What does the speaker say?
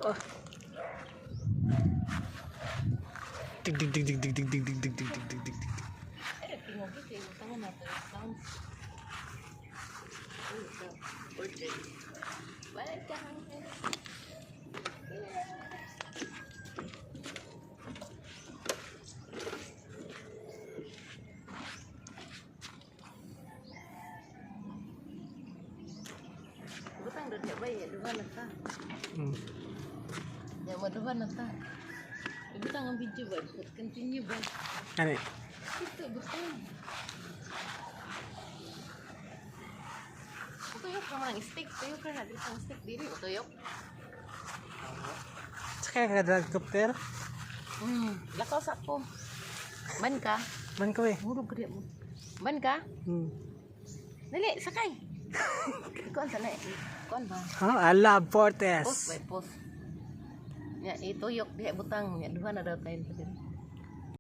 Oh. Dig dig dig dig dig dig dig dig dig dig dig dig dig. Ada tingog kita yung tangan natin. Sounds. Balik ka hangin. Butang doon ya bay, duha na ta. Ya maduha na ta. Butang ang video ba? Continue ba? Ano? Ito butang. Tuyok naman ang stick. Tuyok ka na dito ang stick. Dili o tuyok. Sakay ka helicopter? Lakaw sa ko. Man ka? Man ko eh. Murog ka mo. Man ka? Dali, sakay. Kuan sa na. Kuan ba? Oh, I love Post Fortes. by post. Ya, ituyok diha butang. Ya, duha na daw tayo.